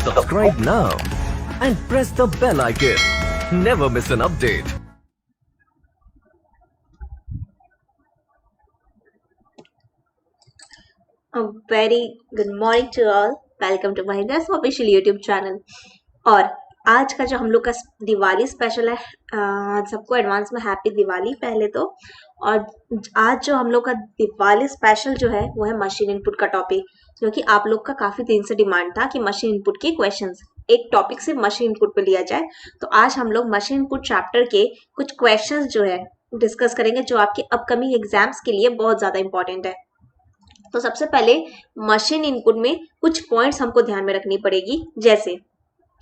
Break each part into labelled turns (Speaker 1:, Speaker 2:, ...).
Speaker 1: Subscribe now and press the bell icon. Never miss an update.
Speaker 2: A very good morning to all. Welcome to Mahindra's official YouTube channel. और आज का जो हम लोग का Diwali special है, सबको एडवांस में हैप्पी दिवाली पहले तो। और आज जो हम लोग का दिवाली स्पेशल जो है वो है मशीन इनपुट का टॉपिक, जो कि आप लोग का काफी दिन से डिमांड था कि मशीन इनपुट के क्वेश्चंस एक टॉपिक से मशीन इनपुट पे लिया जाए। तो आज हम लोग मशीन इनपुट चैप्टर के कुछ क्वेश्चंस जो है डिस्कस करेंगे, जो आपके अपकमिंग एग्जाम्स के लिए बहुत ज्यादा इंपॉर्टेंट है। तो सबसे पहले मशीन इनपुट में कुछ पॉइंट्स हमको ध्यान में रखनी पड़ेगी। जैसे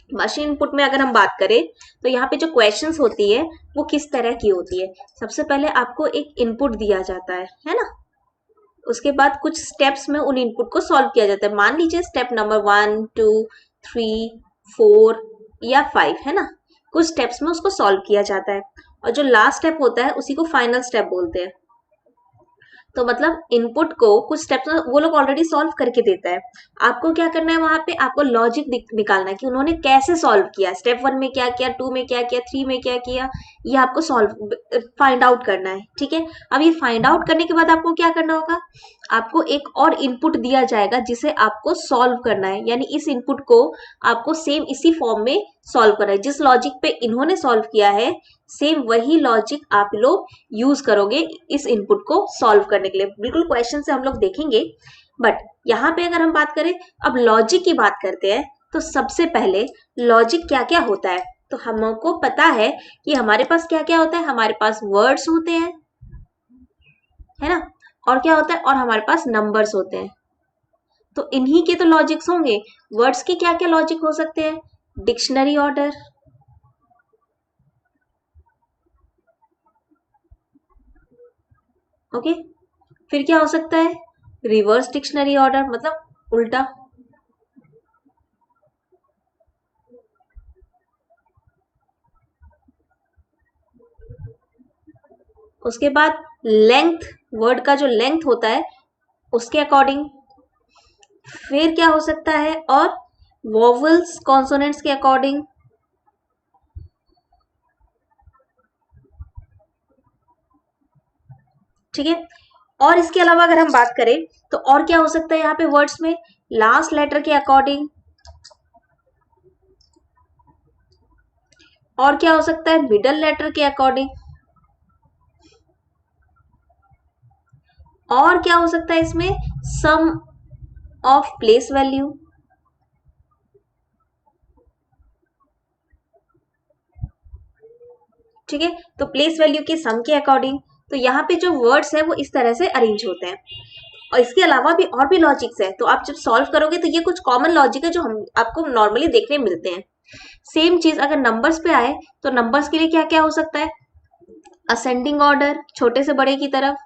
Speaker 2: मशीन इनपुट में अगर हम बात करें तो यहाँ पे जो क्वेश्चंस होती है वो किस तरह की होती है। सबसे पहले आपको एक इनपुट दिया जाता है ना। उसके बाद कुछ स्टेप्स में उन इनपुट को सॉल्व किया जाता है। मान लीजिए स्टेप नंबर 1, 2, 3, 4 या 5 है ना। कुछ स्टेप्स में उसको सॉल्व किया जाता है और जो लास्ट स्टेप होता है उसी को फाइनल स्टेप बोलते हैं। तो मतलब इनपुट को कुछ स्टेप्स में वो लोग ऑलरेडी सॉल्व करके देता है। आपको क्या करना है, वहां पे आपको लॉजिक निकालना है कि उन्होंने कैसे सॉल्व किया। स्टेप 1 में क्या किया, 2 में क्या किया, 3 में क्या किया, ये आपको सॉल्व फाइंड आउट करना है। ठीक है, अब ये फाइंड आउट करने के बाद आपको क्या करना होगा, आपको एक और इनपुट दिया जाएगा जिसे आपको सॉल्व करना है। यानी इस इनपुट को आपको सेम इसी फॉर्म में सॉल्व करना है। जिस लॉजिक पे इन्होंने सॉल्व किया है सेम वही लॉजिक आप लोग यूज करोगे इस इनपुट को सॉल्व करने के लिए। बिल्कुल क्वेश्चन से हम लोग देखेंगे, बट यहाँ पे अगर हम बात करें, अब लॉजिक की बात करते हैं। तो सबसे पहले लॉजिक क्या क्या होता है, तो हमको पता है कि हमारे पास क्या क्या होता है। हमारे पास वर्ड्स होते हैं, है ना, और क्या होता है, और हमारे पास नंबर्स होते हैं। तो इन्हीं के तो लॉजिक्स होंगे। वर्ड्स के क्या क्या लॉजिक हो सकते हैं, डिक्शनरी ऑर्डर, ओके। फिर क्या हो सकता है, रिवर्स डिक्शनरी ऑर्डर, मतलब उल्टा। उसके बाद लेंथ, वर्ड का जो लेंथ होता है उसके अकॉर्डिंग। फिर क्या हो सकता है, और वोवेल्स कॉन्सोनेंट्स के अकॉर्डिंग। ठीक है, और इसके अलावा अगर हम बात करें तो और क्या हो सकता है यहाँ पे वर्ड्स में, लास्ट लेटर के अकॉर्डिंग। और क्या हो सकता है, मिडल लेटर के अकॉर्डिंग। और क्या हो सकता है इसमें, सम ऑफ प्लेस वैल्यू। ठीक है, तो प्लेस वैल्यू के सम के अकॉर्डिंग। तो यहाँ पे जो वर्ड्स है वो इस तरह से अरेंज होते हैं। और इसके अलावा भी और भी लॉजिक्स है। तो आप जब सॉल्व करोगे तो ये कुछ कॉमन लॉजिक है जो हम आपको नॉर्मली देखने मिलते हैं। सेम चीज अगर नंबर्स पे आए तो नंबर्स के लिए क्या क्या हो सकता है, असेंडिंग ऑर्डर छोटे से बड़े की तरफ,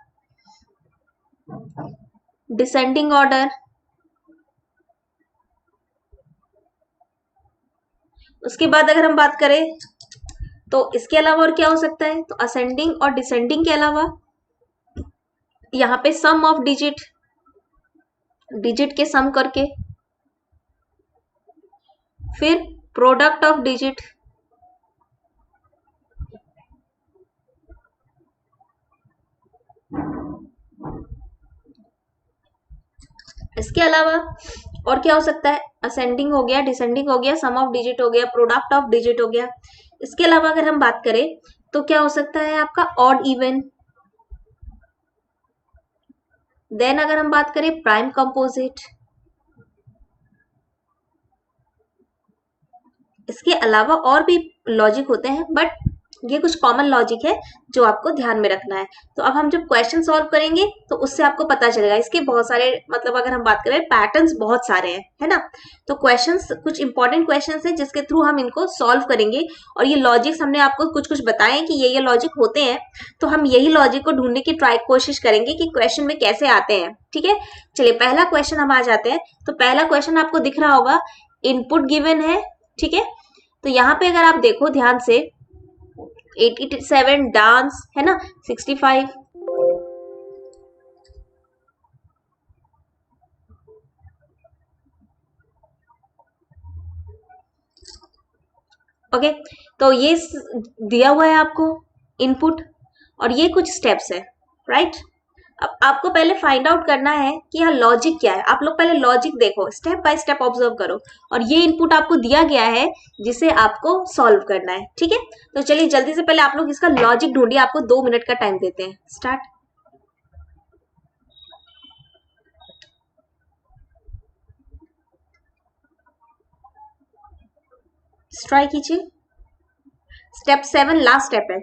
Speaker 2: डिसेंडिंग ऑर्डर। उसके बाद अगर हम बात करें तो इसके अलावा और क्या हो सकता है, तो असेंडिंग और डिसेंडिंग के अलावा यहाँ पे सम ऑफ डिजिट, डिजिट के सम करके। फिर प्रोडक्ट ऑफ डिजिट। इसके अलावा और क्या हो सकता है, असेंडिंग हो गया, डिसेंडिंग हो गया, सम ऑफ डिजिट हो गया, प्रोडक्ट ऑफ डिजिट हो गया। इसके अलावा अगर हम बात करें तो क्या हो सकता है आपका ऑड इवन। देन अगर हम बात करें प्राइम कंपोजिट। इसके अलावा और भी लॉजिक होते हैं, बट ये कुछ कॉमन लॉजिक है जो आपको ध्यान में रखना है। तो अब हम जब क्वेश्चन सॉल्व करेंगे तो उससे आपको पता चलेगा। इसके बहुत सारे, मतलब अगर हम बात करें, पैटर्न्स बहुत सारे हैं, है ना। तो क्वेश्चंस, कुछ इंपॉर्टेंट क्वेश्चंस हैं जिसके थ्रू हम इनको सॉल्व करेंगे। और ये लॉजिक्स हमने आपको कुछ कुछ बताए कि ये लॉजिक होते हैं। तो हम यही लॉजिक को ढूंढने की कोशिश करेंगे कि क्वेश्चन में कैसे आते हैं। ठीक है, चलिए पहला क्वेश्चन हम आ जाते हैं। तो पहला क्वेश्चन आपको दिख रहा होगा, इनपुट गिवन है। ठीक है, तो यहाँ पे अगर आप देखो ध्यान से, 87 डांस है ना, 65, ओके, तो ये दिया हुआ है आपको इनपुट और ये कुछ स्टेप्स है, राइट। अब आपको पहले फाइंड आउट करना है कि यहाँ लॉजिक क्या है। आप लोग पहले लॉजिक देखो, स्टेप बाय स्टेप ऑब्जर्व करो, और ये इनपुट आपको दिया गया है जिसे आपको सॉल्व करना है, ठीक है। तो चलिए जल्दी से पहले आप लोग इसका लॉजिक ढूंढिए, आपको 2 मिनट का टाइम देते हैं। स्टार्ट। ट्राई कीजिए। स्टेप 7 लास्ट स्टेप है।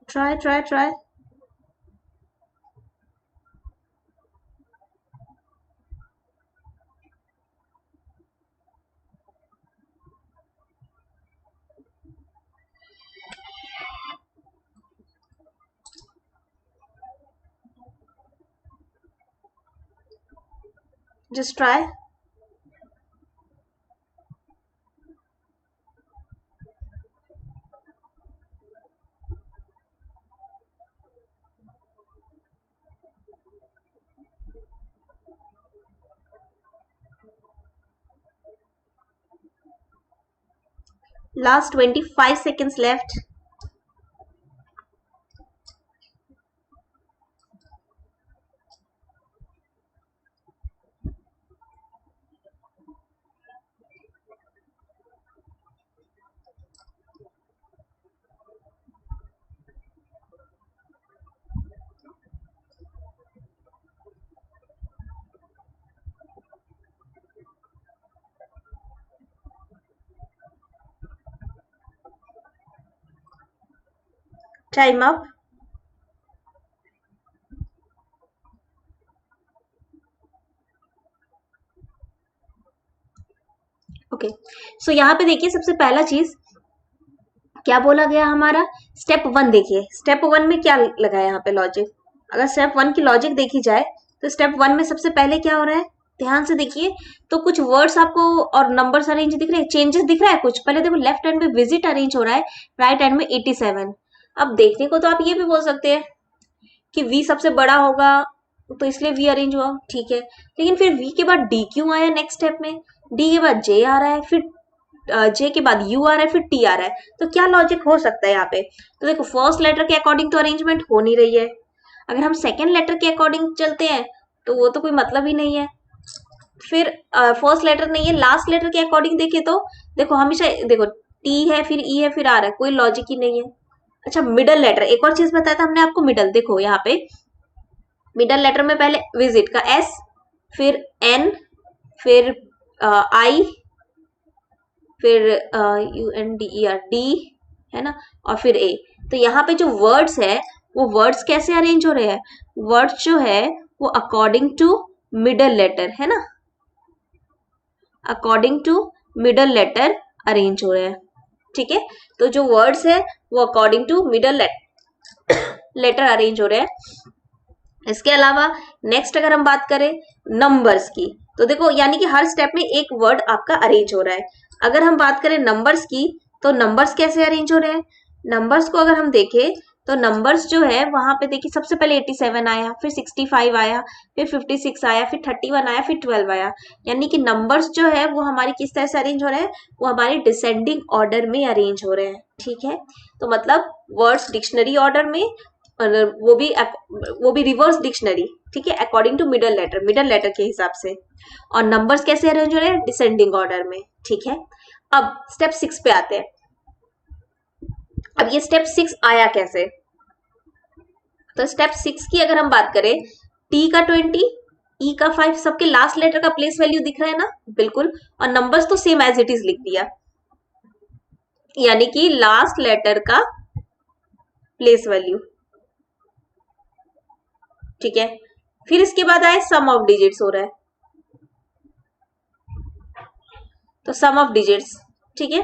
Speaker 2: Try try try. Just try. Last 25 seconds left. Time up. Okay, so यहाँ पे देखिए सबसे पहला चीज क्या बोला गया हमारा, स्टेप 1 देखिए। स्टेप 1 में क्या लगा है यहाँ पे लॉजिक। अगर स्टेप 1 की लॉजिक देखी जाए तो स्टेप 1 में सबसे पहले क्या हो रहा है, ध्यान से देखिए। तो कुछ वर्ड्स आपको और नंबर्स अरेंज दिख रहे हैं, चेंजेस दिख रहा है कुछ। पहले देखो लेफ्ट हैंड में विजिट अरेंज हो रहा है, राइट हैंड में 87। अब देखने को तो आप ये भी बोल सकते हैं कि वी सबसे बड़ा होगा तो इसलिए वी अरेंज हुआ, ठीक है। लेकिन फिर वी के बाद डी क्यों आया नेक्स्ट स्टेप में, डी के बाद जे आ रहा है, फिर जे के बाद यू आ रहा है, फिर टी आ रहा है। तो क्या लॉजिक हो सकता है यहाँ पे। तो देखो फर्स्ट लेटर के अकॉर्डिंग तो अरेंजमेंट हो नहीं रही है। अगर हम सेकेंड लेटर के अकॉर्डिंग चलते हैं तो वो तो कोई मतलब ही नहीं है। फिर फर्स्ट लेटर नहीं है, लास्ट लेटर के अकॉर्डिंग देखे तो देखो हमेशा देखो टी है फिर ई है फिर आर है, कोई लॉजिक ही नहीं है। अच्छा मिडल लेटर, एक और चीज बताया था हमने आपको मिडल, देखो यहाँ पे मिडल लेटर में पहले विजिट का एस, फिर एन, फिर आई, फिर U N D E R D, है ना, और फिर ए। तो यहाँ पे जो वर्ड्स है वो वर्ड्स कैसे अरेंज हो रहे हैं, वर्ड्स जो है वो अकॉर्डिंग टू मिडल लेटर, है ना, according to middle letter arrange हो रहे हैं, ठीक है। तो जो वर्ड्स है वो according to middle letter arrange हो रहे हैं। इसके अलावा नेक्स्ट अगर हम बात करें नंबर्स की, तो देखो यानी कि हर स्टेप में एक वर्ड आपका अरेंज हो रहा है। अगर हम बात करें नंबर्स की तो नंबर्स कैसे अरेंज हो रहे हैं, नंबर्स को अगर हम देखें तो नंबर्स जो है वहां पे देखिए सबसे पहले 87 आया, फिर 65 आया, फिर 56 आया, फिर 31 आया, फिर 12 आया। यानी कि नंबर्स जो है वो हमारी किस तरह से अरेंज हो रहे हैं, वो हमारे डिसेंडिंग ऑर्डर में अरेंज हो रहे हैं, ठीक है। तो मतलब वर्ड्स डिक्शनरी ऑर्डर में, और वो भी रिवर्स डिक्शनरी, ठीक है, अकॉर्डिंग टू मिडल लेटर के हिसाब से। और नंबर्स कैसे अरेंज हो रहे हैं, डिसेंडिंग ऑर्डर में, ठीक है। अब स्टेप 6 पे आते हैं। अब ये स्टेप 6 आया कैसे, तो स्टेप 6 की अगर हम बात करें, टी का 20, ई का 5, सबके लास्ट लेटर का प्लेस वैल्यू दिख रहा है ना, बिल्कुल, और नंबर्स तो सेम एज इट इज लिख दिया, यानी कि लास्ट लेटर का प्लेस वैल्यू। ठीक है। फिर इसके बाद आए सम ऑफ डिजिट्स हो रहा है, तो सम ऑफ डिजिट्स, ठीक है।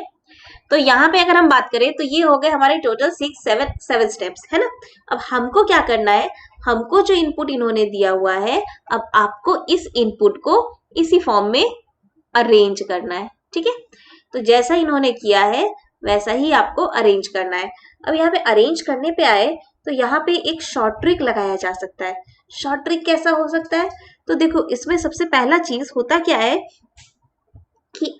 Speaker 2: तो यहाँ पे अगर हम बात करें तो ये हो गए हमारे टोटल 7 स्टेप्स, है ना। अब हमको क्या करना है, हमको जो इनपुट इन्होंने दिया हुआ है, अब आपको इस इनपुट को इसी फॉर्म में अरेंज करना है, ठीक है। तो जैसा इन्होंने किया है वैसा ही आपको अरेंज करना है। अब यहाँ पे अरेंज करने पे आए तो यहाँ पे एक शॉर्ट ट्रिक लगाया जा सकता है। शॉर्ट ट्रिक कैसा हो सकता है, तो देखो इसमें सबसे पहला चीज होता क्या है कि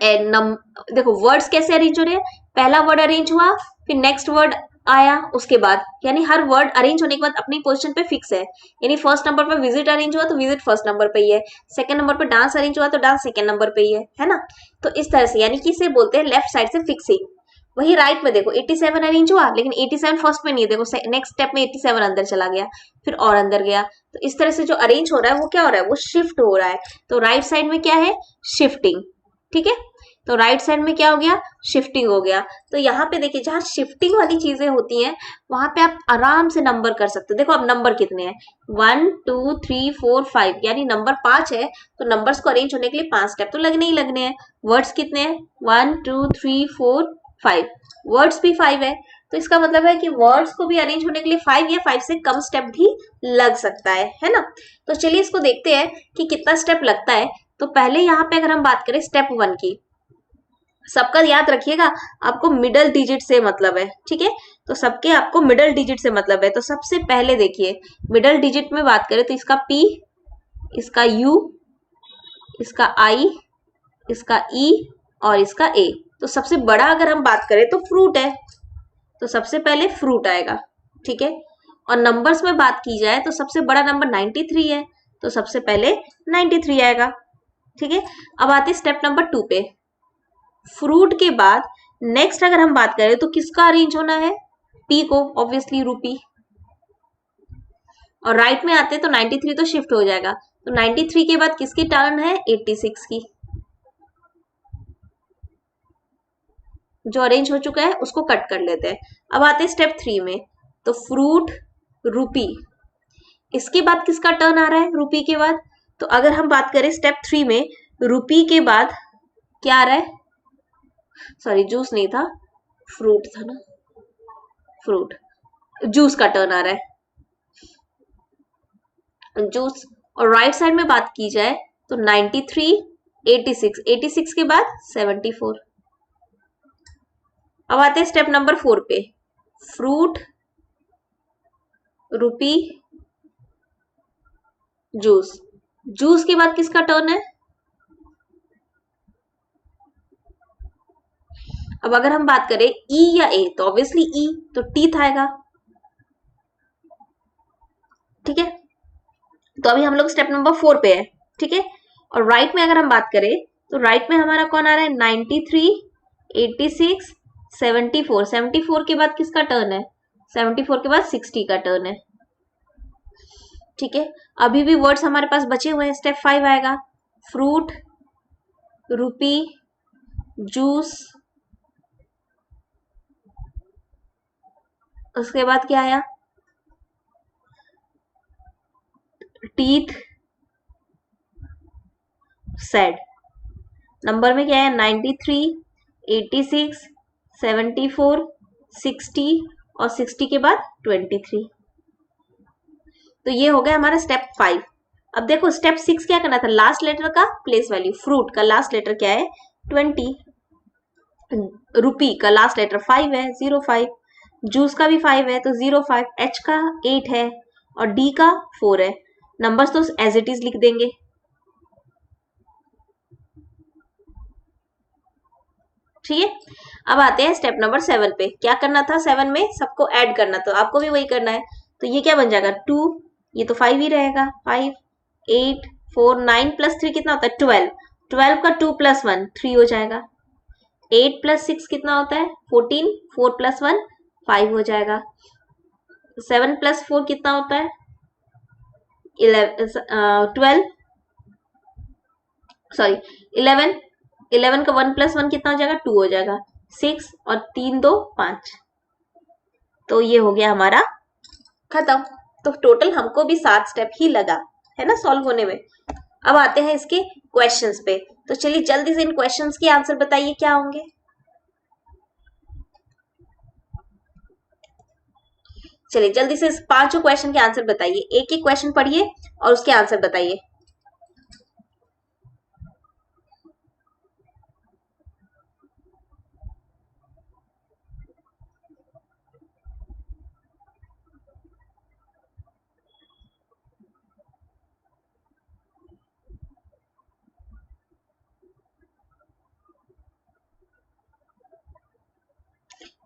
Speaker 2: देखो वर्ड्स कैसे अरेंज हो रहे हैं, पहला वर्ड अरेंज हुआ, फिर नेक्स्ट वर्ड आया उसके बाद, यानी हर वर्ड अरेंज होने के बाद अपनी पोजीशन पे फिक्स है। यानी फर्स्ट नंबर पर विजिट अरेंज हुआ तो विजिट फर्स्ट नंबर पे ही है, सेकंड नंबर पर डांस अरेंज हुआ तो डांस सेकंड नंबर पे ही है ना। तो इस तरह से यानी कि इसे बोलते हैं लेफ्ट साइड से फिक्सिंग। वही राइट में देखो 87 अरेंज हुआ, लेकिन 87 फर्स्ट में नहीं है, देखो नेक्स्ट स्टेप में 87 अंदर चला गया, फिर और अंदर गया। तो इस तरह से जो अरेंज हो रहा है वो क्या हो रहा है, वो शिफ्ट हो रहा है। तो राइट साइड में क्या है, शिफ्टिंग, ठीक है। तो राइट साइड में क्या हो गया, शिफ्टिंग हो गया। तो यहाँ पे देखिए जहाँ शिफ्टिंग वाली चीजें होती हैं वहां पे आप आराम से नंबर कर सकते हो। देखो अब नंबर कितने हैं, 1 2 3 4 5, यानी नंबर 5 है, तो नंबर्स को अरेंज होने के लिए 5 स्टेप तो लगने ही लगने हैं। वर्ड्स कितने हैं, 1 2 3 4 5, वर्ड्स भी 5 है, तो इसका मतलब है कि वर्ड्स को भी अरेंज होने के लिए 5 या 5 से कम स्टेप भी लग सकता है ना। तो चलिए इसको देखते हैं कि कितना स्टेप लगता है। तो पहले यहाँ पे अगर हम बात करें स्टेप 1 की, सबका याद रखिएगा आपको मिडल डिजिट से मतलब है, ठीक है। तो सबके आपको मिडल डिजिट से मतलब है। तो सबसे पहले देखिए मिडल डिजिट में बात करें तो इसका P, इसका U, इसका I, इसका E और इसका A। तो सबसे बड़ा अगर हम बात करें तो फ्रूट है, तो सबसे पहले फ्रूट आएगा, ठीक है। और नंबर्स में बात की जाए तो सबसे बड़ा नंबर 93 है, तो सबसे पहले 93 आएगा, ठीक है। अब आते स्टेप नंबर 2 पे। फ्रूट के बाद नेक्स्ट अगर हम बात करें तो किसका अरेंज होना है, पी को, ऑब्वियसली रूपी। और राइट में आते तो 93 तो शिफ्ट हो जाएगा, तो 93 के बाद किसकी टर्न है, 86 की। जो अरेंज हो चुका है उसको कट कर लेते हैं। अब आते हैं स्टेप 3 में, तो फ्रूट, रूपी, इसके बाद किसका टर्न आ रहा है, रूपी के बाद। तो अगर हम बात करें स्टेप 3 में, रूपी के बाद क्या आ रहा है, सॉरी जूस नहीं था, फ्रूट था ना, फ्रूट, जूस का टर्न आ रहा है, जूस। और राइट साइड में बात की जाए तो 93, 86, 86 के बाद 74। अब आते हैं स्टेप नंबर 4 पे, फ्रूट, रूपी, जूस, जूस के बाद किसका टर्न है। अब अगर हम बात करें ई या ए, तो ऑब्वियसली ई, तो टीथ आएगा, ठीक है। तो अभी हम लोग स्टेप नंबर 4 पे है, ठीक है। और राइट में अगर हम बात करें तो राइट में हमारा कौन आ रहा है, 93, 86, 74। 74 के बाद किसका टर्न है, 74 के बाद 60 का टर्न है, ठीक है। अभी भी वर्ड्स हमारे पास बचे हुए हैं। स्टेप 5 आएगा, फ्रूट, रूपी, जूस, उसके बाद क्या आया, टीथ, सैड। नंबर में क्या है, 93, 86, 74, 60 और 60 के बाद 23। तो ये हो गया हमारा स्टेप 5। अब देखो स्टेप 6 क्या करना था, लास्ट लेटर का प्लेस वैल्यू। फ्रूट का लास्ट लेटर क्या है, 20, रूपी का लास्ट लेटर 5 है, 05, जूस का भी 5 है तो 05, एच का 8 है और डी का 4 है। नंबर्स तो एज इट इज लिख देंगे, ठीक है। अब आते हैं स्टेप नंबर 7 पे। क्या करना था 7 में, सबको ऐड करना, तो आपको भी वही करना है। तो ये क्या बन जाएगा, 2, ये तो 5 ही रहेगा, 5, 8, 4, 9 प्लस 3 कितना होता है, 12, 12 का 2 प्लस 1 3 हो जाएगा। 8 प्लस 6 कितना होता है, 14, 4 प्लस 1 5 हो जाएगा। 7 प्लस 4 कितना होता है, 12, सॉरी 11, 11 का 1 प्लस 1 कितना हो जाएगा, 2 हो जाएगा। 6 और 3 2 5, तो ये हो गया हमारा खत्म। तो टोटल हमको भी 7 स्टेप ही लगा है ना सॉल्व होने में। अब आते हैं इसके क्वेश्चंस पे। तो चलिए जल्दी से इन क्वेश्चंस के आंसर बताइए क्या होंगे। चलिए जल्दी से इस पांचों क्वेश्चन के आंसर बताइए, एक एक क्वेश्चन पढ़िए और उसके आंसर बताइए।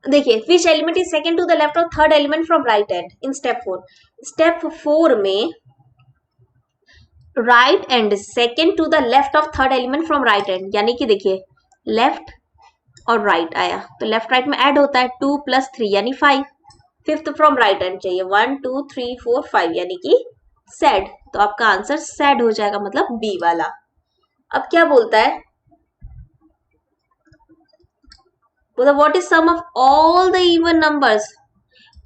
Speaker 2: देखिए which element is second to the left of third element from right hand in step 4। Step 4 में right end second to the left of third element from right hand, यानी कि देखिए लेफ्ट और राइट आया तो left right में add होता है 2 + 3 यानी 5। फिफ्थ फ्रॉम राइट हैंड चाहिए 1 2 3 4 5 यानी कि सेड, तो आपका आंसर सेड हो जाएगा, मतलब बी वाला। अब क्या बोलता है, बोला what is sum of all the even numbers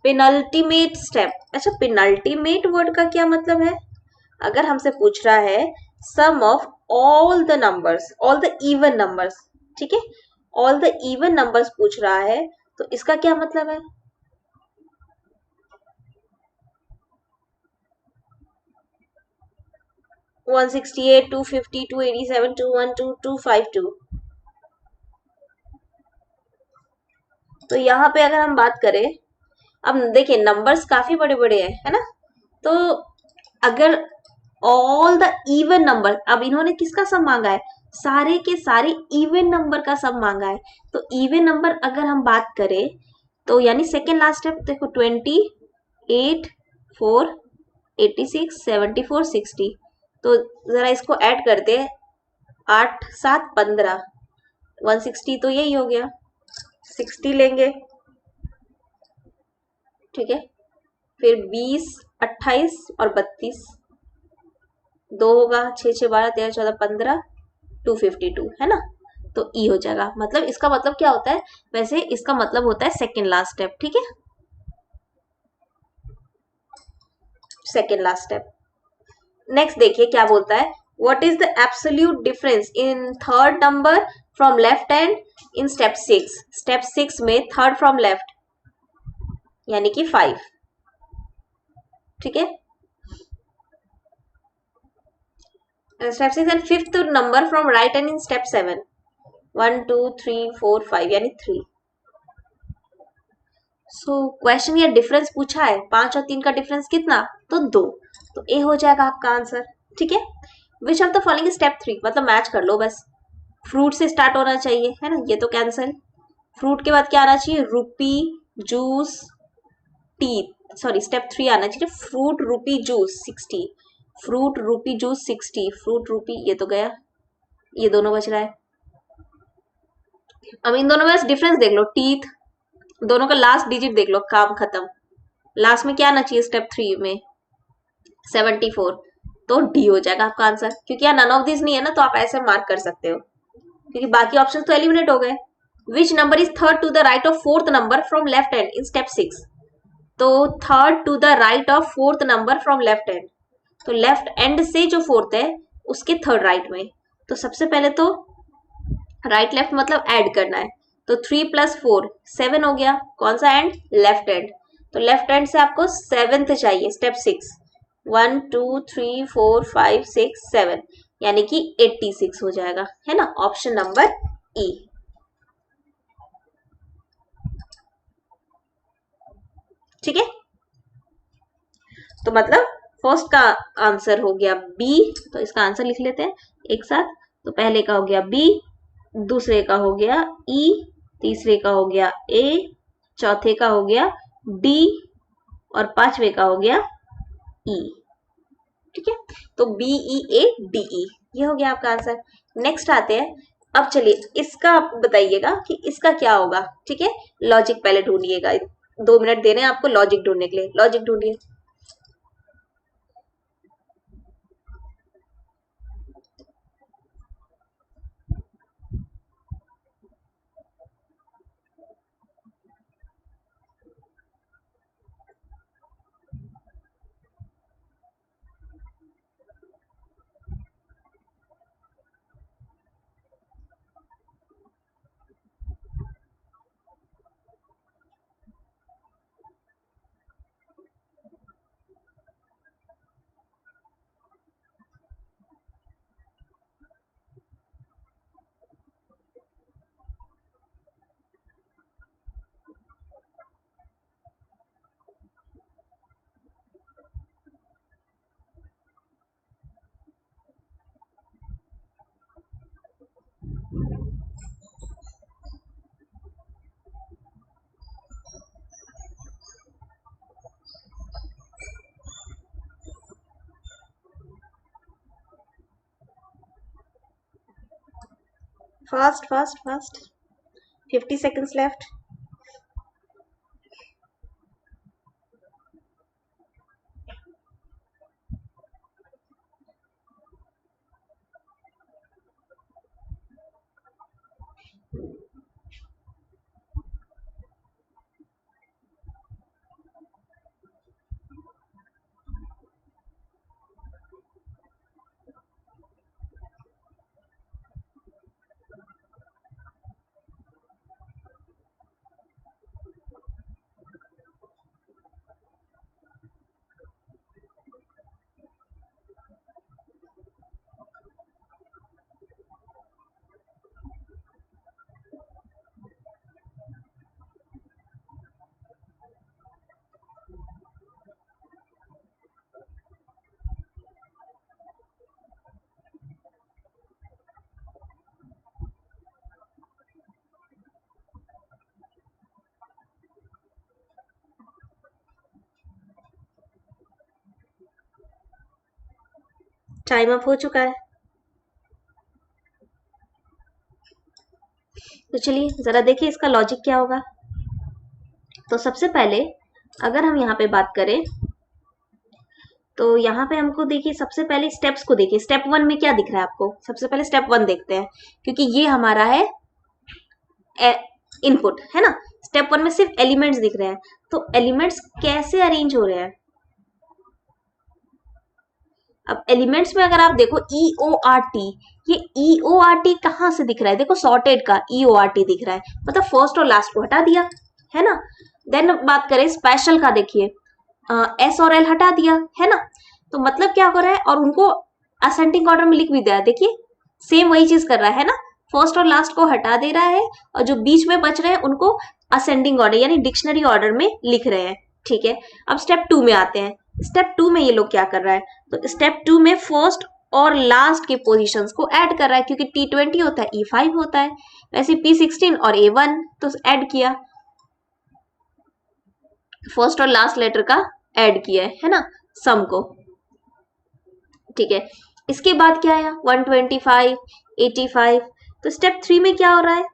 Speaker 2: penultimate step. अच्छा पेनल्टीमेट वर्ड का क्या मतलब है, अगर हमसे पूछ रहा है sum of all the numbers, all the even numbers, ठीक है, ऑल द इवन नंबर्स पूछ रहा है तो इसका क्या मतलब है। वन 168 250 287 212 252। तो यहाँ पे अगर हम बात करें, अब देखिए नंबर्स काफी बड़े बड़े हैं है ना, तो अगर ऑल द इवन नंबर, अब इन्होंने किसका सम मांगा है, सारे के सारे इवन नंबर का सम मांगा है। तो इवन नंबर अगर हम बात करें तो यानी सेकेंड लास्ट स्टेप देखो 28 4 86 74 60, तो जरा इसको ऐड करते हैं 8 7 15 160, तो यही हो गया 60 लेंगे, ठीक है, फिर 20 28 और 32 दो होगा 6 6 12 13 14 15 252 है ना, तो ई हो जाएगा। मतलब इसका मतलब क्या होता है, वैसे इसका मतलब होता है सेकेंड लास्ट स्टेप, ठीक है, सेकेंड लास्ट स्टेप। नेक्स्ट देखिए क्या बोलता है, what is the absolute difference in third number from left hand in step 6। Step 6 में थर्ड फ्रॉम लेफ्ट यानी कि 5, ठीक है, step 6 and fifth number from right hand in step 7 1 2 3 4 5 यानी 3। सो क्वेश्चन या डिफरेंस पूछा है 5 और 3 का डिफरेंस कितना, तो 2, तो ए हो जाएगा आपका आंसर, ठीक है। विच ऑफ द फॉलोइंग स्टेप 3, मतलब मैच कर लो बस, फ्रूट से स्टार्ट होना चाहिए है ना, ये तो कैंसिल, फ्रूट के बाद क्या आना चाहिए, रूपी जूस टी, सॉरी स्टेप 3 आना चाहिए फ्रूट रूपी जूस 60, फ्रूट रूपी जूस 60, फ्रूट रूपी ये तो गया, ये दोनों बच रहा है। अब इन दोनों में बस डिफरेंस देख लो, टीथ दोनों का लास्ट डिजिट देख लो, काम खत्म। लास्ट में क्या आना चाहिए स्टेप 3 में 74, तो डी हो जाएगा आपका आंसर, क्योंकि यहाँ नन ऑफ दिस नहीं है ना, तो आप ऐसे मार्क कर सकते हो क्योंकि बाकी ऑप्शन तो एलिमिनेट हो गए। Which number is third to the right of fourth number from left hand in step 6। तो third to the right of fourth number from left hand, तो लेफ्ट एंड से जो फोर्थ है उसके थर्ड राइट में, तो सबसे पहले तो राइट लेफ्ट मतलब ऐड करना है, तो 3 + 4 7 हो गया, कौन सा एंड, लेफ्ट एंड, तो लेफ्ट एंड से आपको सेवेंथ चाहिए स्टेप 6 1 2 3 4 5 6 7 यानी कि 86 हो जाएगा, है ना, ऑप्शन नंबर ई। ठीक है, तो मतलब फर्स्ट का आंसर हो गया बी, तो इसका आंसर लिख लेते हैं एक साथ। तो पहले का हो गया बी, दूसरे का हो गया ई, तीसरे का हो गया ए, चौथे का हो गया डी और पांचवे का हो गया ई। ठीक है, तो B E A D E, ये हो गया आपका आंसर। नेक्स्ट आते हैं, अब चलिए इसका आप बताइएगा कि इसका क्या होगा। ठीक है, लॉजिक पहले ढूंढिएगा, 2 मिनट दे रहे हैं आपको लॉजिक ढूंढने के लिए, लॉजिक ढूंढिए। Fast fast fast, 50 seconds left. Time up हो चुका है। तो चलिए जरा देखिए इसका लॉजिक क्या होगा। तो सबसे पहले अगर हम यहाँ पे बात करें तो यहाँ पे हमको देखिए, सबसे पहले स्टेप्स को देखिए। स्टेप 1 में क्या दिख रहा है आपको? सबसे पहले स्टेप 1 देखते हैं, क्योंकि ये हमारा है इनपुट, है ना। स्टेप 1 में सिर्फ एलिमेंट्स दिख रहे हैं। तो एलिमेंट्स कैसे अरेंज हो रहे हैं? अब एलिमेंट्स में अगर आप देखो EORT, ये EORT कहाँ से दिख रहा है? देखो सॉर्टेड का EORT दिख रहा है, मतलब फर्स्ट और लास्ट को हटा दिया, है ना। देन बात करें स्पेशल का, देखिए S और L हटा दिया, है ना। तो मतलब क्या हो रहा है? और उनको असेंडिंग ऑर्डर में लिख भी दिया, देखिए सेम वही चीज कर रहा है ना। फर्स्ट और लास्ट को हटा दे रहा है और जो बीच में बच रहे हैं उनको असेंडिंग ऑर्डर यानी डिक्शनरी ऑर्डर में लिख रहे हैं, ठीक है। अब स्टेप 2 में आते हैं। स्टेप 2 में ये लोग क्या कर रहा है? तो स्टेप 2 में फर्स्ट और लास्ट के पोजीशंस को ऐड कर रहा है, क्योंकि T20 होता है, E5 होता है, वैसे P16 और A1, तो ऐड किया, फर्स्ट और लास्ट लेटर का ऐड किया है ना, सम को, ठीक है। इसके बाद क्या आया? 125, 85। तो स्टेप 3 में क्या हो रहा है?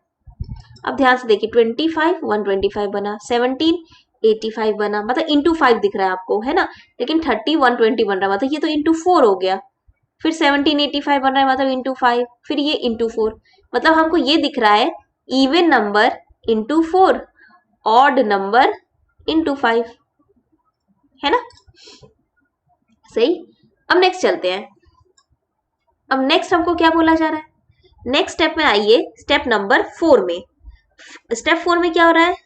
Speaker 2: अब ध्यान से देखिए, 25 125 बना, 17 85 बना, मतलब इंटू 5 दिख रहा है आपको, है ना। लेकिन 30 120 बन रहा है, मतलब ये तो इंटू 4 हो गया। फिर 17 85 बन रहा है, मतलब इंटू 5, फिर ये इंटू 4, मतलब हमको ये दिख रहा है even number into 4, odd number into 5, है ना। सही। अब नेक्स्ट चलते हैं। अब नेक्स्ट हमको क्या बोला जा रहा है? नेक्स्ट स्टेप में आइए, स्टेप नंबर 4 में। स्टेप 4 में क्या हो रहा है?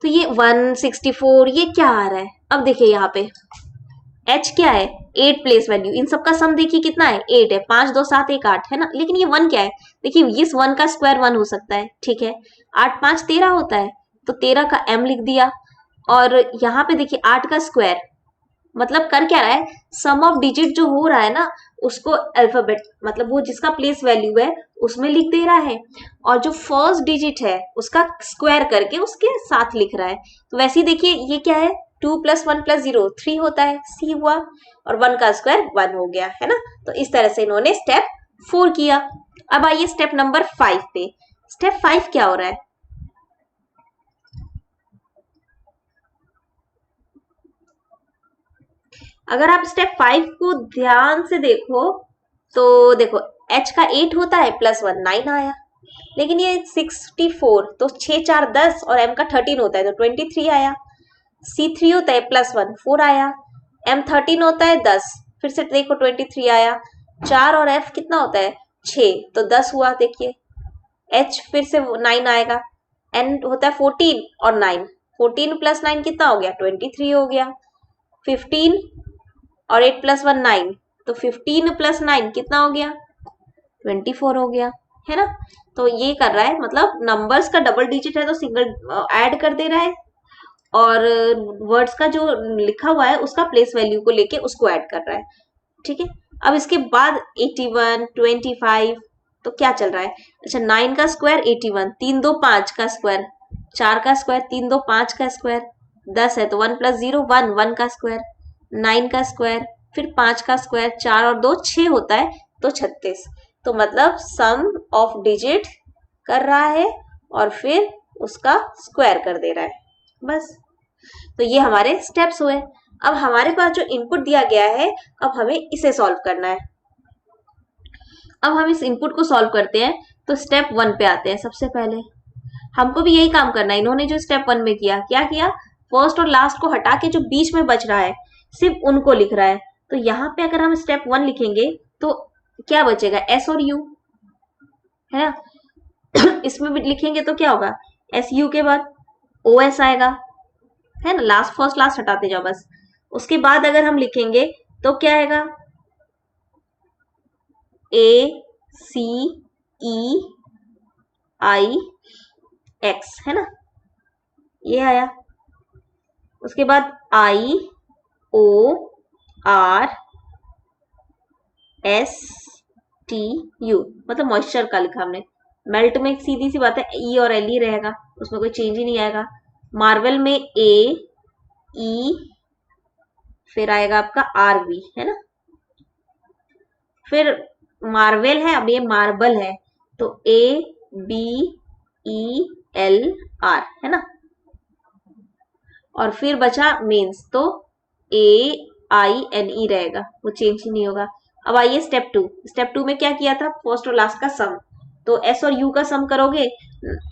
Speaker 2: तो ये 164, ये क्या आ रहा है? अब देखिए यहाँ पे h क्या है? 8 प्लेस वैल्यू, इन सबका सम देखिए कितना है? 8 है, 5 2 7 1 8, है ना। लेकिन ये 1 क्या है? देखिए इस 1 का स्क्वायर 1 हो सकता है, ठीक है। 8 5 13 होता है, तो 13 का m लिख दिया। और यहाँ पे देखिए 8 का स्क्वायर, मतलब कर क्या रहा है? सम ऑफ डिजिट जो हो रहा है ना, उसको अल्फाबेट, मतलब वो जिसका प्लेस वैल्यू है उसमें लिख दे रहा है, और जो फर्स्ट डिजिट है उसका स्क्वायर करके उसके साथ लिख रहा है। तो वैसे ही देखिए ये क्या है? 2 + 1 + 0 3 होता है, C हुआ, और 1 का स्क्वायर 1 हो गया, है ना। तो इस तरह से इन्होंने स्टेप 4 किया। अब आइए स्टेप नंबर 5 पे। स्टेप 5 क्या हो रहा है? अगर आप स्टेप 5 को ध्यान से देखो तो देखो h का 8 होता है, +1 9 आया। लेकिन ये 64, तो 6 4 10 और m का 13 होता है, तो 23 आया। C3 होता है, +1 4 आया। m 13 होता है 10, फिर से देखो 23 आया। 4 और f कितना होता है? 6, तो 10 हुआ। देखिए h फिर से 9 आएगा। n होता है 14 और 9, 14 + 9 कितना हो गया? 23 हो गया। 15 और 8 + 1 9, तो 15 + 9 कितना हो गया? 24 हो गया, है ना। तो ये कर रहा है, मतलब नंबर्स का डबल डिजिट है तो सिंगल ऐड कर दे रहा है, और वर्ड्स का जो लिखा हुआ है उसका प्लेस वैल्यू को लेके उसको ऐड कर रहा है, ठीक है। अब इसके बाद 81 25, तो क्या चल रहा है? अच्छा 9 का स्क्वायर 81, 3 2 5 का स्क्वायर 4 का स्क्वायर, 3 2 5 का स्क्वायर, 10 है तो 1 प्लस 0 1, 1 का स्क्वायर, 9 का स्क्वायर, फिर 5 का स्क्वायर, 4 और 2 6 होता है तो 36। तो मतलब सम ऑफ डिजिट कर रहा है और फिर उसका स्क्वायर कर दे रहा है, बस। तो ये हमारे स्टेप्स हुए। अब हमारे पास जो इनपुट दिया गया है, अब हमें इसे सॉल्व करना है। अब हम इस इनपुट को सॉल्व करते हैं, तो स्टेप 1 पे आते हैं। सबसे पहले हमको भी यही काम करना है। इन्होंने जो स्टेप 1 में किया, क्या किया, फर्स्ट और लास्ट को हटा के जो बीच में बच रहा है सिर्फ उनको लिख रहा है। तो यहाँ पे अगर हम स्टेप 1 लिखेंगे तो क्या बचेगा, एस और यू, है ना। इसमें भी लिखेंगे तो क्या होगा, एस यू के बाद ओ एस आएगा, है ना। लास्ट फर्स्ट लास्ट हटाते जाओ बस। उसके बाद अगर हम लिखेंगे तो क्या आएगा, ए सी ई आई एक्स, है ना, ये आया। उसके बाद I O R S T U, मतलब मॉइस्चर का लिखा हमने। मेल्ट में एक सीधी सी बात है, ई और एल ही रहेगा, उसमें कोई चेंज ही नहीं आएगा। मार्वल में ए ई, फिर आएगा आपका आर बी, है ना। फिर मार्वेल है, अब ये मार्बल है, तो A B E L R, है ना। और फिर बचा मेंस, तो ए आई एन ई रहेगा, वो चेंज ही नहीं होगा। अब आइए स्टेप 2। स्टेप 2 में क्या किया था, फर्स्ट और लास्ट का सम। तो एस और यू का सम करोगे,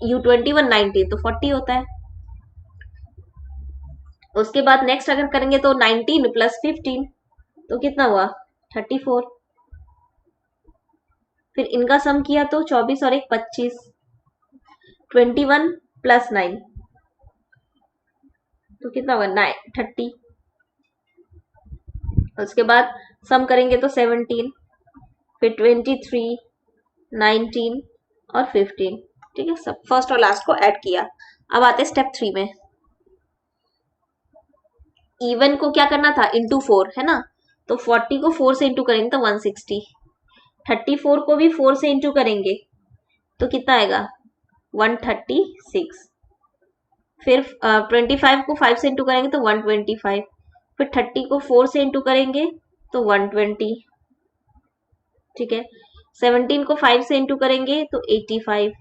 Speaker 2: यू 21 19 तो 40 होता है। उसके बाद नेक्स्ट अगर करेंगे तो 19 प्लस 15 तो कितना हुआ, 34। फिर इनका सम किया तो 24 और 1 25, 21 प्लस 9 तो कितना होगा, 9 30। उसके बाद सम करेंगे तो 17, फिर 23 19 और 15, ठीक है। सब फर्स्ट और लास्ट को ऐड किया। अब आते स्टेप 3 में। इवन को क्या करना था, इंटू 4, है ना। तो 40 को 4 से इंटू करेंगे तो 160, 34 को भी 4 से इंटू करेंगे तो कितना आएगा, 136। फिर 25 को 5 से इंटू करेंगे तो 125, फिर 30 को 4 से इंटू करेंगे तो 120, ठीक है। 17 को 5 से इंटू करेंगे तो 85,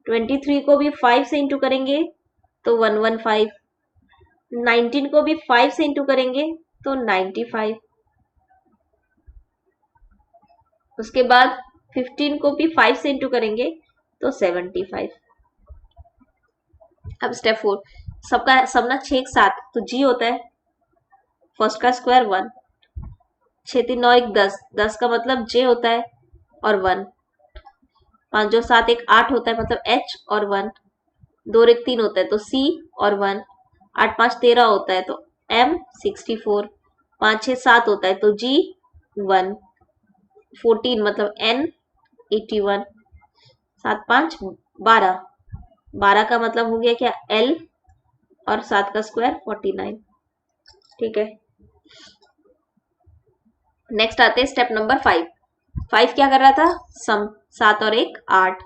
Speaker 2: 23 को भी 5 से इंटू करेंगे तो 115, 19 को भी 5 से इंटू करेंगे तो 95। उसके बाद 15 को भी 5 से इंटू करेंगे तो 75। अब स्टेप 4, सबका सब ना 6 7 तो जी होता है, फर्स्ट का स्क्वायर 1, 6 3 9 1 10, 10 का मतलब जे होता है और 1, 5 2 7 1 8 होता है मतलब एच और 1, 2 1 3 होता है तो सी और 1, 8 5 13 होता है तो एम 64, 5 6 7 होता है तो जी 1, 14 मतलब एन 81, 7 5 12, 12 का मतलब हो गया क्या, एल, और 7 का स्क्वायर 49, ठीक है। नेक्स्ट आते हैं स्टेप नंबर 5। 5 क्या कर रहा था, सम, 7 और 1 8,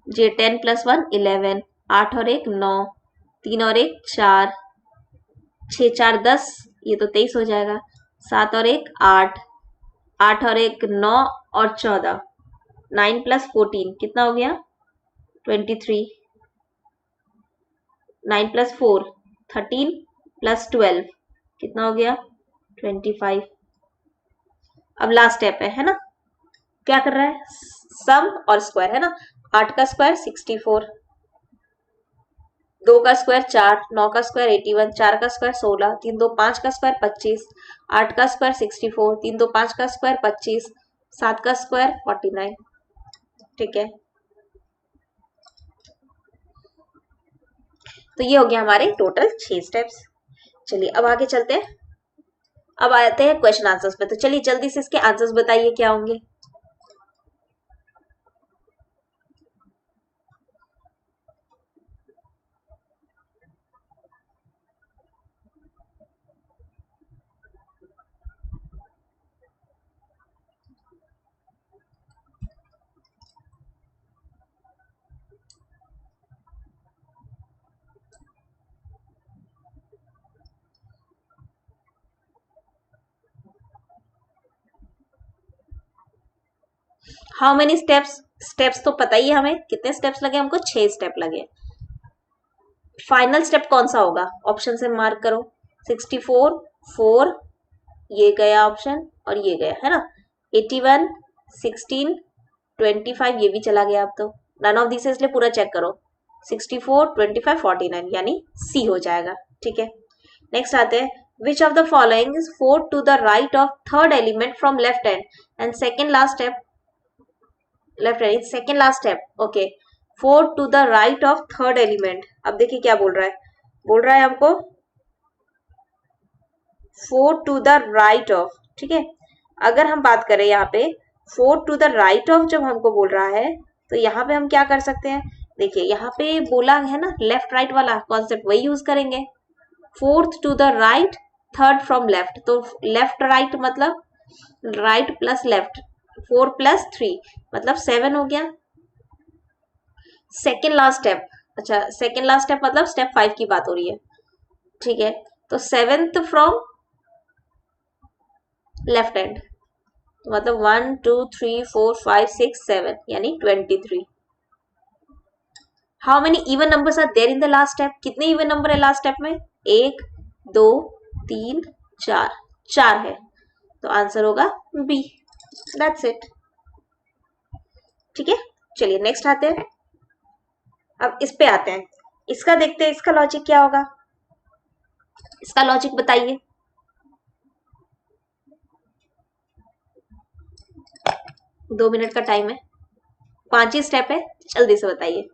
Speaker 2: जे 10 प्लस 1 11, 8 और 1 9, 3 और 1 4, 6 4 10, ये तो 23 हो जाएगा। 7 और 1 8, 8 और 1 9 और 14, 9 प्लस 14 कितना हो गया, 23, 9 प्लस 4 13 प्लस 12 कितना हो गया, 25। अब लास्ट स्टेप है ना। क्या कर रहा है, सम और स्क्वायर, है ना। 8 का स्क्वायर 64, 2 का स्क्वायर 4, 9 का स्क्वायर 81, 4 का स्क्वायर 16, 3 2 5 का स्क्वायर 25, 8 का स्क्वायर 64, 3 2 5 का स्क्वायर 25, 7 का स्क्वायर 49, ठीक है। तो ये हो गया हमारे टोटल 6 स्टेप्स। चलिए अब आगे चलते हैं। अब आते हैं क्वेश्चन आंसर्स पे। तो चलिए जल्दी से इसके आंसर्स बताइए क्या होंगे। हाउ मेनी स्टेप्स, स्टेप्स तो पता ही है हमें, कितने स्टेप्स लगे हमको, 6 स्टेप लगे। फाइनल स्टेप कौन सा होगा, ऑप्शन से मार्क करो। 64, 4, ये गया ऑप्शन और ये गया है ना। 81, 16, 25 ये भी चला गया। अब तो नन ऑफ दिस, इसलिए पूरा चेक करो। 64, 25, 49 यानी सी हो जाएगा। ठीक है, नेक्स्ट आते हैं। Which of the following is fourth to the right of third element from left hand and second last step, left hand second last step. Okay, fourth to the right of third element. अब देखिए क्या बोल रहा है हमको fourth to the right of. ठीक है, अगर हम बात करें यहाँ पे fourth to the right of जब हमको बोल रहा है, तो यहाँ पे हम क्या कर सकते हैं, देखिए यहाँ पे बोला है ना लेफ्ट राइट वाला कॉन्सेप्ट, वही यूज करेंगे। Fourth to the right, third from left, तो लेफ्ट राइट मतलब राइट प्लस लेफ्ट, 4 प्लस 3 मतलब 7 हो गया। सेकेंड लास्ट स्टेप, अच्छा सेकेंड लास्ट स्टेप मतलब स्टेप 5 की बात हो रही है। ठीक है, तो 7th फ्रॉम लेफ्ट हैंड, मतलब 1 2 3 4 5 6 7 यानी 23। How many even numbers are there in the last step, कितने इवन नंबर है लास्ट स्टेप में, 1 2 3 4, 4 है, तो आंसर होगा बी। That's it. ठीक है, चलिए नेक्स्ट आते हैं। अब इस पे आते हैं, इसका देखते हैं इसका लॉजिक क्या होगा, इसका लॉजिक बताइए। दो मिनट का टाइम है, 5 ही स्टेप है, जल्दी से बताइए।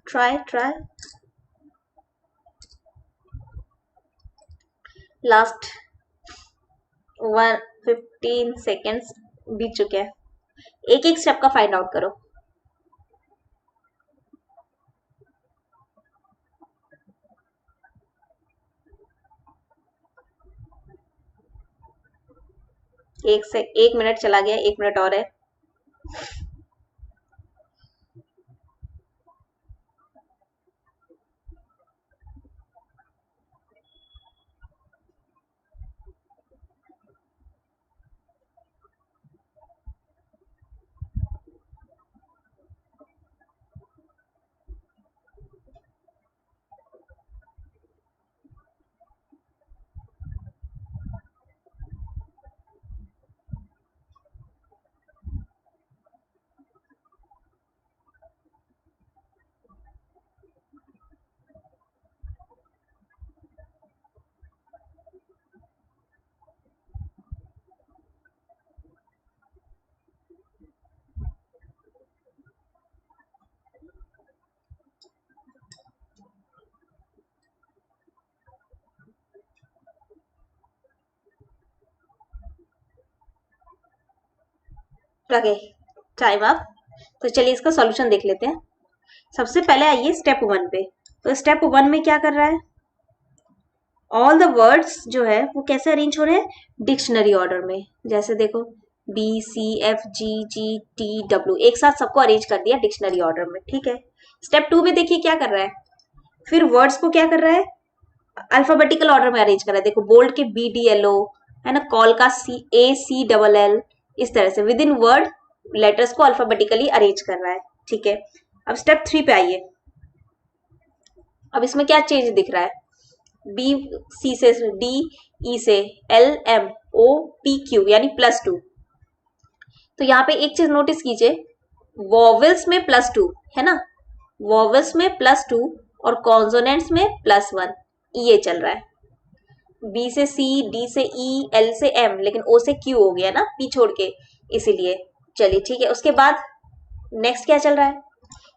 Speaker 2: ट्राई लास्ट 15 सेकेंड्स बीत चुके हैं, एक एक स्टेप का फाइंड आउट करो। एक मिनट चला गया, 1 मिनट और है। Okay, time up. तो चलिए इसका सॉल्यूशन देख लेते हैं। सबसे पहले आइए स्टेप 1 पे। तो स्टेप 1 में क्या कर रहा है, ऑल द वर्ड्स जो है वो कैसे अरेंज हो रहे हैं, डिक्शनरी ऑर्डर में। जैसे देखो B C F G G T W, एक साथ सबको अरेंज कर दिया डिक्शनरी ऑर्डर में। ठीक है, स्टेप 2 में देखिए क्या कर रहा है, फिर वर्ड्स को क्या कर रहा है, अल्फाबेटिकल ऑर्डर में अरेंज कर रहा है। देखो बोल्ड के बी डी एल ओ है ना, कॉल का सी ए सी डबल एल, इस तरह से विद इन वर्ड लेटर्स को अल्फाबेटिकली अरेंज कर रहा है। ठीक है, अब स्टेप 3 पे आइए। अब इसमें क्या चेंज दिख रहा है, बी सी से डी, ई से L M O P Q यानी +2। तो यहाँ पे एक चीज नोटिस कीजिए, वॉवेल्स में +2 है ना, वॉवेल्स में +2 और कॉन्सोनेंट्स में +1, ये चल रहा है। बी से सी, डी से ई, एल से एम, लेकिन ओ से क्यू हो गया ना पी छोड़ के, इसीलिए। चलिए ठीक है, उसके बाद नेक्स्ट क्या चल रहा है,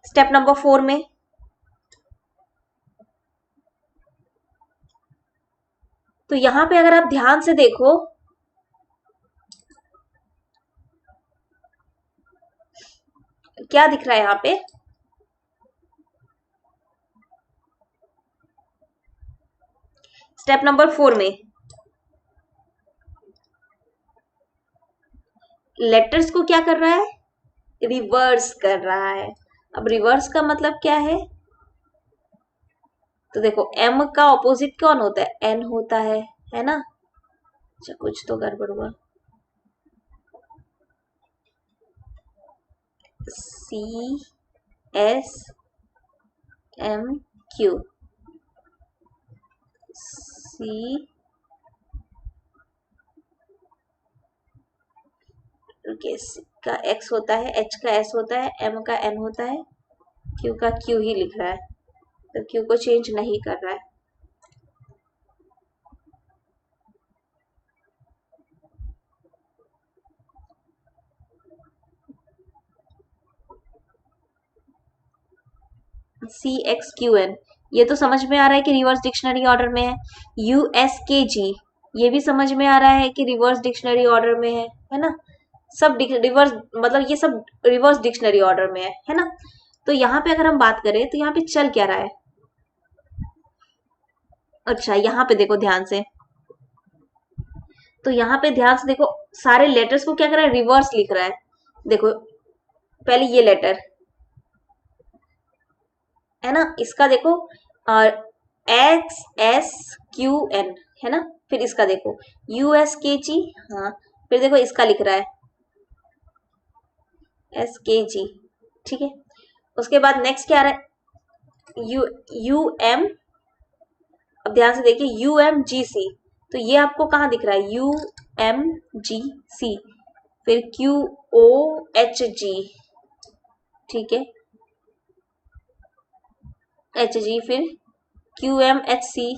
Speaker 2: स्टेप नंबर 4 में तो यहां पे अगर आप ध्यान से देखो क्या दिख रहा है यहाँ पे? स्टेप नंबर 4 में लेटर्स को क्या कर रहा है? रिवर्स कर रहा है। अब रिवर्स का मतलब क्या है? तो देखो एम का ऑपोजिट कौन होता है? एन होता है ना? अच्छा कुछ तो गड़बड़ हुआ। सी एस एम क्यू, सी का एक्स होता है, एच का एस होता है, एम का एन होता है, क्यू का क्यू ही लिख रहा है, तो क्यू को चेंज नहीं कर रहा है। सी एक्स क्यू एन, ये तो समझ में आ रहा है कि रिवर्स डिक्शनरी ऑर्डर में है। यू एस के जी, ये भी समझ में आ रहा है कि रिवर्स डिक्शनरी ऑर्डर में है ना? सब रिवर्स मतलब ये सब रिवर्स डिक्शनरी ऑर्डर में है ना? तो यहाँ पे अगर हम बात करें तो यहाँ पे चल क्या रहा है? अच्छा यहाँ पे देखो ध्यान से, तो यहाँ पे ध्यान से देखो, सारे लेटर्स को क्या कर रहा है? रिवर्स लिख रहा है। देखो पहले ये लेटर है ना, इसका देखो एक्स एस क्यू एन है ना, फिर इसका देखो यू एस के जी, हाँ फिर देखो इसका लिख रहा है एस के जी, ठीक है। उसके बाद नेक्स्ट क्या आ रहा है? यू यू एम, अब ध्यान से देखिए यू एम जी सी, तो ये आपको कहाँ दिख रहा है? यू एम जी सी, फिर क्यू ओ एच जी, ठीक है, एच जी, फिर क्यू एम एच सी,